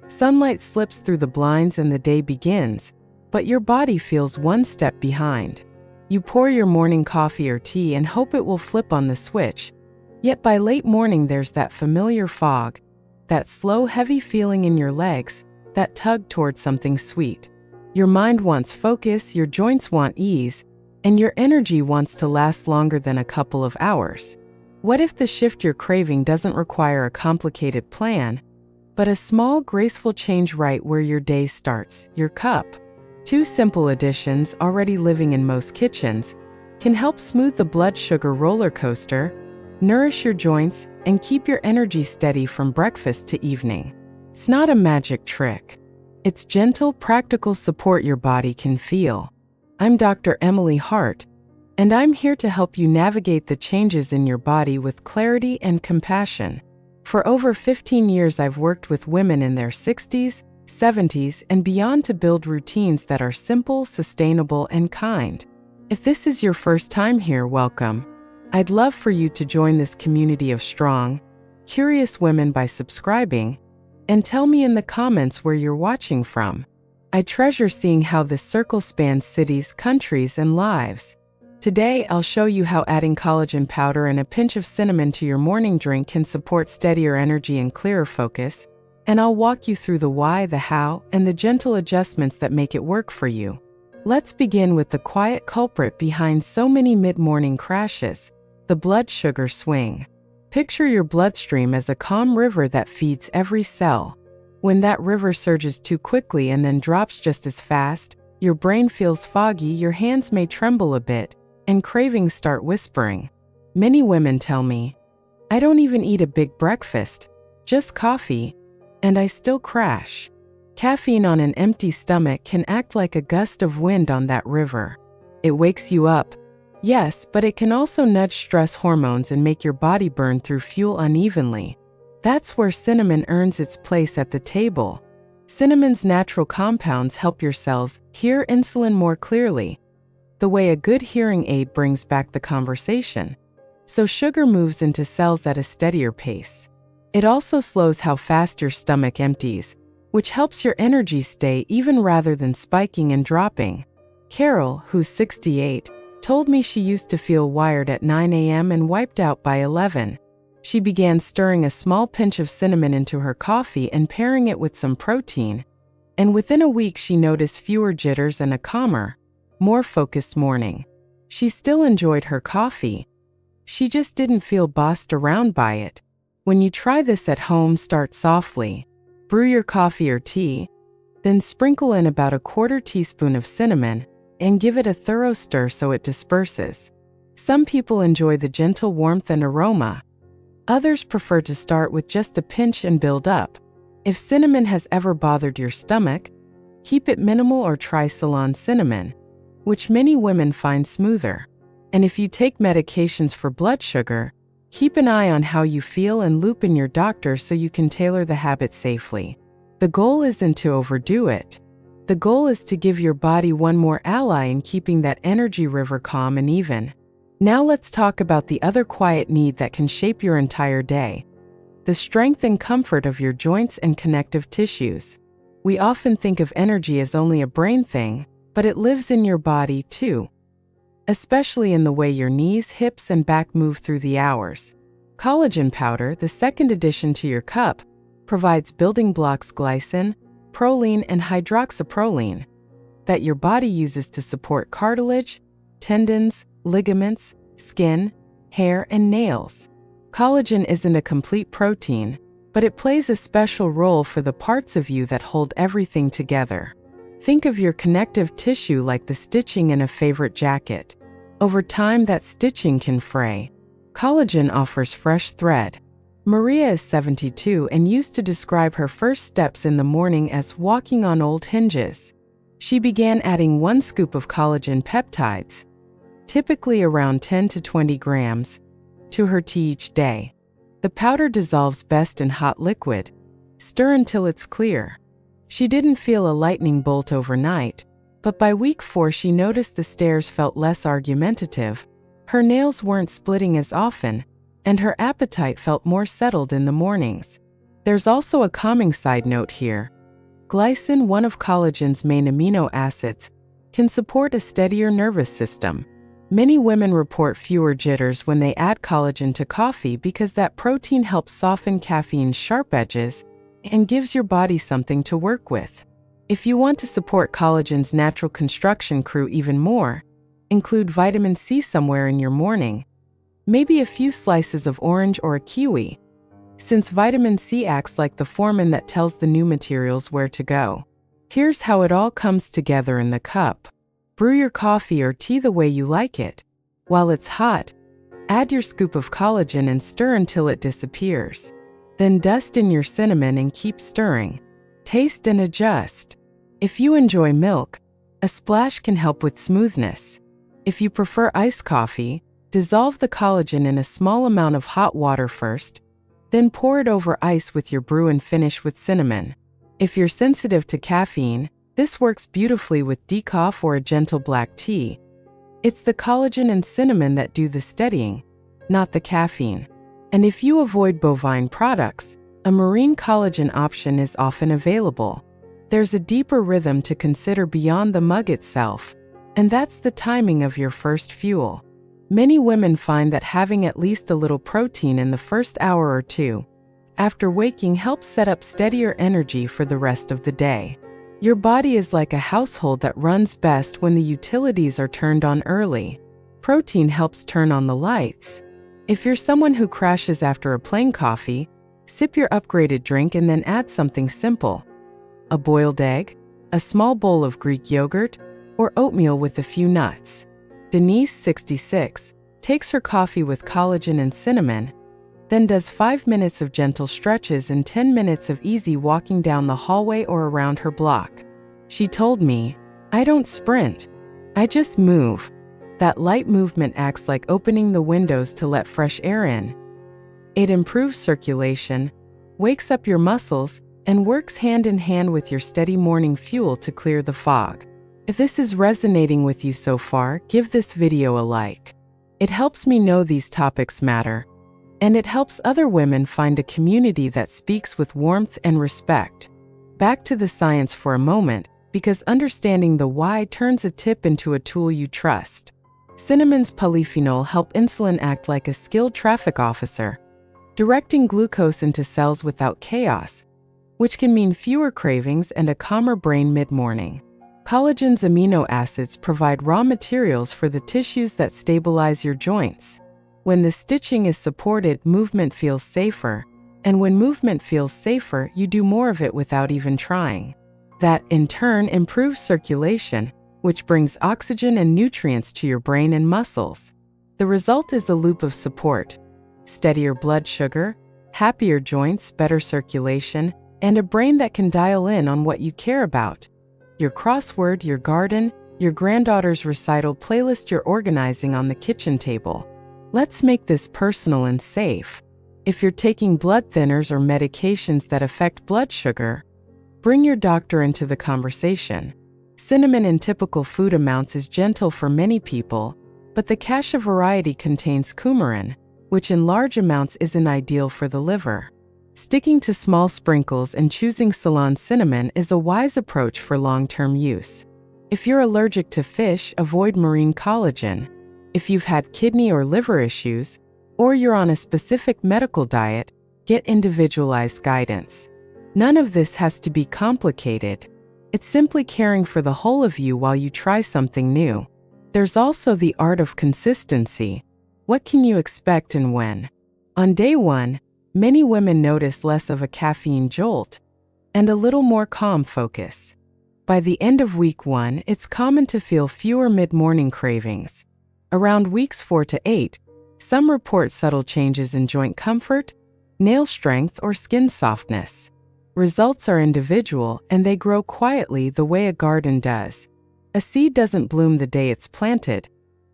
Sunlight slips through the blinds and the day begins, but your body feels one step behind. You pour your morning coffee or tea and hope it will flip on the switch. Yet by late morning there's that familiar fog, that slow, heavy feeling in your legs, that tug toward something sweet. Your mind wants focus, your joints want ease, and your energy wants to last longer than a couple of hours. What if the shift you're craving doesn't require a complicated plan, but a small, graceful change right where your day starts, your cup? Two simple additions, already living in most kitchens, can help smooth the blood sugar roller coaster, nourish your joints, and keep your energy steady from breakfast to evening. It's not a magic trick. It's gentle, practical support your body can feel. I'm Dr. Emily Hart, and I'm here to help you navigate the changes in your body with clarity and compassion. For over 15 years, I've worked with women in their 60s, 70s, and beyond to build routines that are simple, sustainable, and kind. If this is your first time here, welcome. I'd love for you to join this community of strong, curious women by subscribing, and tell me in the comments where you're watching from. I treasure seeing how this circle spans cities, countries, and lives. Today, I'll show you how adding collagen powder and a pinch of cinnamon to your morning drink can support steadier energy and clearer focus, and I'll walk you through the why, the how, and the gentle adjustments that make it work for you. Let's begin with the quiet culprit behind so many mid-morning crashes, the blood sugar swing. Picture your bloodstream as a calm river that feeds every cell. When that river surges too quickly and then drops just as fast, your brain feels foggy, your hands may tremble a bit, and cravings start whispering. Many women tell me, "I don't even eat a big breakfast, just coffee, and I still crash." Caffeine on an empty stomach can act like a gust of wind on that river. It wakes you up, yes, but it can also nudge stress hormones and make your body burn through fuel unevenly. That's where cinnamon earns its place at the table. Cinnamon's natural compounds help your cells hear insulin more clearly, the way a good hearing aid brings back the conversation. So sugar moves into cells at a steadier pace. It also slows how fast your stomach empties, which helps your energy stay even rather than spiking and dropping. Carol, who's 68, told me she used to feel wired at 9 a.m. and wiped out by 11. She began stirring a small pinch of cinnamon into her coffee and pairing it with some protein, and within a week she noticed fewer jitters and a calmer, more focused morning. She still enjoyed her coffee. She just didn't feel bossed around by it. When you try this at home, start softly. Brew your coffee or tea, then sprinkle in about a quarter teaspoon of cinnamon and give it a thorough stir so it disperses. Some people enjoy the gentle warmth and aroma. Others prefer to start with just a pinch and build up. If cinnamon has ever bothered your stomach, keep it minimal or try Ceylon cinnamon, which many women find smoother. And if you take medications for blood sugar, keep an eye on how you feel and loop in your doctor so you can tailor the habit safely. The goal isn't to overdo it. The goal is to give your body one more ally in keeping that energy river calm and even. Now let's talk about the other quiet need that can shape your entire day: the strength and comfort of your joints and connective tissues. We often think of energy as only a brain thing, but it lives in your body too, especially in the way your knees, hips, and back move through the hours. Collagen powder, the second addition to your cup, provides building blocks glycine, proline, and hydroxyproline that your body uses to support cartilage, tendons, ligaments, skin, hair, and nails. Collagen isn't a complete protein, but it plays a special role for the parts of you that hold everything together. Think of your connective tissue like the stitching in a favorite jacket. Over time, that stitching can fray. Collagen offers fresh thread. Maria is 72 and used to describe her first steps in the morning as walking on old hinges. She began adding 1 scoop of collagen peptides, typically around 10 to 20 grams, to her tea each day. The powder dissolves best in hot liquid. Stir until it's clear. She didn't feel a lightning bolt overnight, but by week 4 she noticed the stares felt less argumentative, her nails weren't splitting as often, and her appetite felt more settled in the mornings. There's also a calming side note here. Glycine, one of collagen's main amino acids, can support a steadier nervous system. Many women report fewer jitters when they add collagen to coffee because that protein helps soften caffeine's sharp edges and gives your body something to work with. If you want to support collagen's natural construction crew even more, include vitamin C somewhere in your morning, maybe a few slices of orange or a kiwi, since vitamin C acts like the foreman that tells the new materials where to go. Here's how it all comes together in the cup. Brew your coffee or tea the way you like it. While it's hot, add your scoop of collagen and stir until it disappears. Then dust in your cinnamon and keep stirring. Taste and adjust. If you enjoy milk, a splash can help with smoothness. If you prefer iced coffee, dissolve the collagen in a small amount of hot water first, then pour it over ice with your brew and finish with cinnamon. If you're sensitive to caffeine, this works beautifully with decaf or a gentle black tea. It's the collagen and cinnamon that do the steadying, not the caffeine. And if you avoid bovine products, a marine collagen option is often available. There's a deeper rhythm to consider beyond the mug itself, and that's the timing of your first fuel. Many women find that having at least a little protein in the first hour or two after waking helps set up steadier energy for the rest of the day. Your body is like a household that runs best when the utilities are turned on early. Protein helps turn on the lights. If you're someone who crashes after a plain coffee, sip your upgraded drink and then add something simple. A boiled egg, a small bowl of Greek yogurt, or oatmeal with a few nuts. Denise, 66, takes her coffee with collagen and cinnamon, then does 5 minutes of gentle stretches and 10 minutes of easy walking down the hallway or around her block. She told me, "I don't sprint, I just move." That light movement acts like opening the windows to let fresh air in. It improves circulation, wakes up your muscles, and works hand in hand with your steady morning fuel to clear the fog. If this is resonating with you so far, give this video a like. It helps me know these topics matter, and it helps other women find a community that speaks with warmth and respect. Back to the science for a moment, because understanding the why turns a tip into a tool you trust. Cinnamon's polyphenol help insulin act like a skilled traffic officer, directing glucose into cells without chaos, which can mean fewer cravings and a calmer brain mid-morning. Collagen's amino acids provide raw materials for the tissues that stabilize your joints. When the stitching is supported, movement feels safer, and when movement feels safer, you do more of it without even trying. That, in turn, improves circulation, which brings oxygen and nutrients to your brain and muscles. The result is a loop of support: steadier blood sugar, happier joints, better circulation, and a brain that can dial in on what you care about. Your crossword, your garden, your granddaughter's recital playlist, you're organizing on the kitchen table. Let's make this personal and safe. If you're taking blood thinners or medications that affect blood sugar, bring your doctor into the conversation. Cinnamon in typical food amounts is gentle for many people, but the cassia variety contains coumarin, which in large amounts isn't ideal for the liver. Sticking to small sprinkles and choosing Ceylon cinnamon is a wise approach for long-term use. If you're allergic to fish, avoid marine collagen. If you've had kidney or liver issues, or you're on a specific medical diet, get individualized guidance. None of this has to be complicated. It's simply caring for the whole of you while you try something new. There's also the art of consistency. What can you expect and when? On day 1, many women notice less of a caffeine jolt and a little more calm focus. By the end of week 1, it's common to feel fewer mid-morning cravings. Around weeks 4 to 8, some report subtle changes in joint comfort, nail strength, or skin softness. Results are individual, and they grow quietly the way a garden does. A seed doesn't bloom the day it's planted,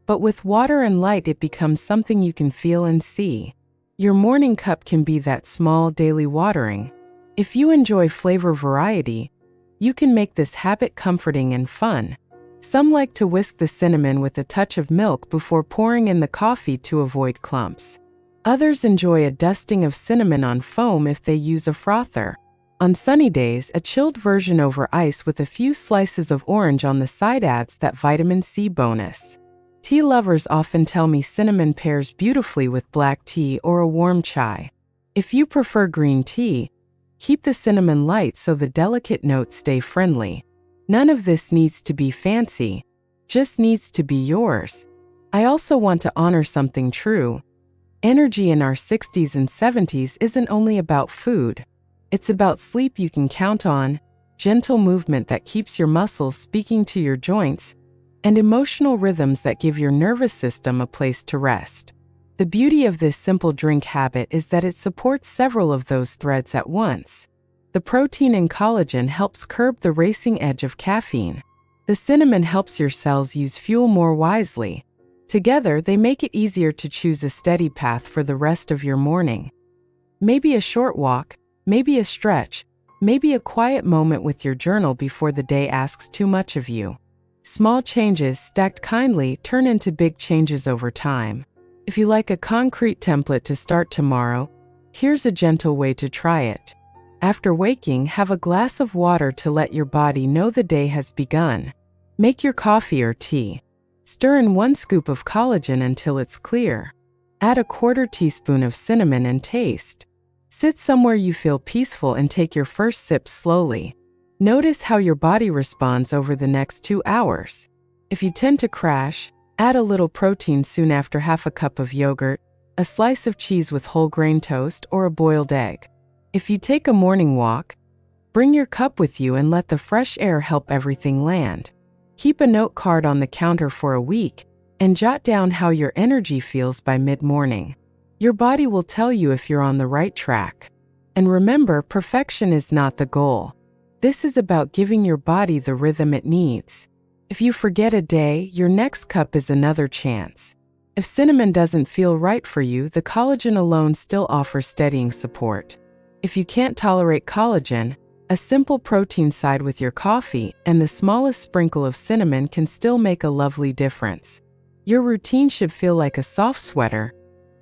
but with water and light it becomes something you can feel and see. Your morning cup can be that small daily watering. If you enjoy flavor variety, you can make this habit comforting and fun. Some like to whisk the cinnamon with a touch of milk before pouring in the coffee to avoid clumps. Others enjoy a dusting of cinnamon on foam if they use a frother. On sunny days, a chilled version over ice with a few slices of orange on the side adds that vitamin C bonus. Tea lovers often tell me cinnamon pairs beautifully with black tea or a warm chai. If you prefer green tea, keep the cinnamon light so the delicate notes stay friendly. None of this needs to be fancy, just needs to be yours. I also want to honor something true. Energy in our 60s and 70s isn't only about food. It's about sleep you can count on, gentle movement that keeps your muscles speaking to your joints, and emotional rhythms that give your nervous system a place to rest. The beauty of this simple drink habit is that it supports several of those threads at once. The protein in collagen helps curb the racing edge of caffeine. The cinnamon helps your cells use fuel more wisely. Together, they make it easier to choose a steady path for the rest of your morning. Maybe a short walk, maybe a stretch, maybe a quiet moment with your journal before the day asks too much of you. Small changes stacked kindly turn into big changes over time. If you like a concrete template to start tomorrow, here's a gentle way to try it. After waking, have a glass of water to let your body know the day has begun. Make your coffee or tea. Stir in 1 scoop of collagen until it's clear. Add a 1/4 teaspoon of cinnamon and taste. Sit somewhere you feel peaceful and take your first sip slowly. Notice how your body responds over the next 2 hours. If you tend to crash, add a little protein soon after, half a cup of yogurt, a slice of cheese with whole grain toast, or a boiled egg. If you take a morning walk, bring your cup with you and let the fresh air help everything land. Keep a note card on the counter for a week and jot down how your energy feels by mid-morning. Your body will tell you if you're on the right track. And remember, perfection is not the goal. This is about giving your body the rhythm it needs. If you forget a day, your next cup is another chance. If cinnamon doesn't feel right for you, the collagen alone still offers steadying support. If you can't tolerate collagen, a simple protein side with your coffee and the smallest sprinkle of cinnamon can still make a lovely difference. Your routine should feel like a soft sweater,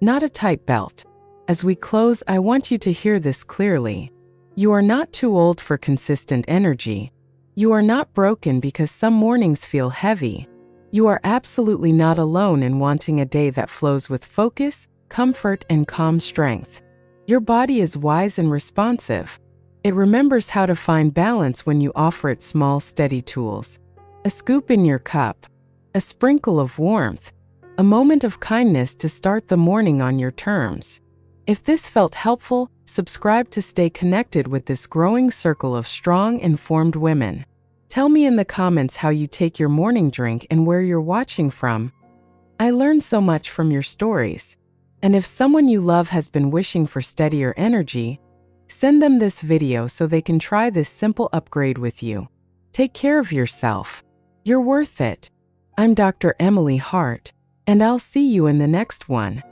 not a tight belt. As we close, I want you to hear this clearly. You are not too old for consistent energy. You are not broken because some mornings feel heavy. You are absolutely not alone in wanting a day that flows with focus, comfort, and calm strength. Your body is wise and responsive. It remembers how to find balance when you offer it small, steady tools. A scoop in your cup, a sprinkle of warmth, a moment of kindness to start the morning on your terms. If this felt helpful, subscribe to stay connected with this growing circle of strong, informed women. Tell me in the comments how you take your morning drink and where you're watching from. I learned so much from your stories. And if someone you love has been wishing for steadier energy, send them this video so they can try this simple upgrade with you. Take care of yourself. You're worth it. I'm Dr. Emily Hart, and I'll see you in the next one.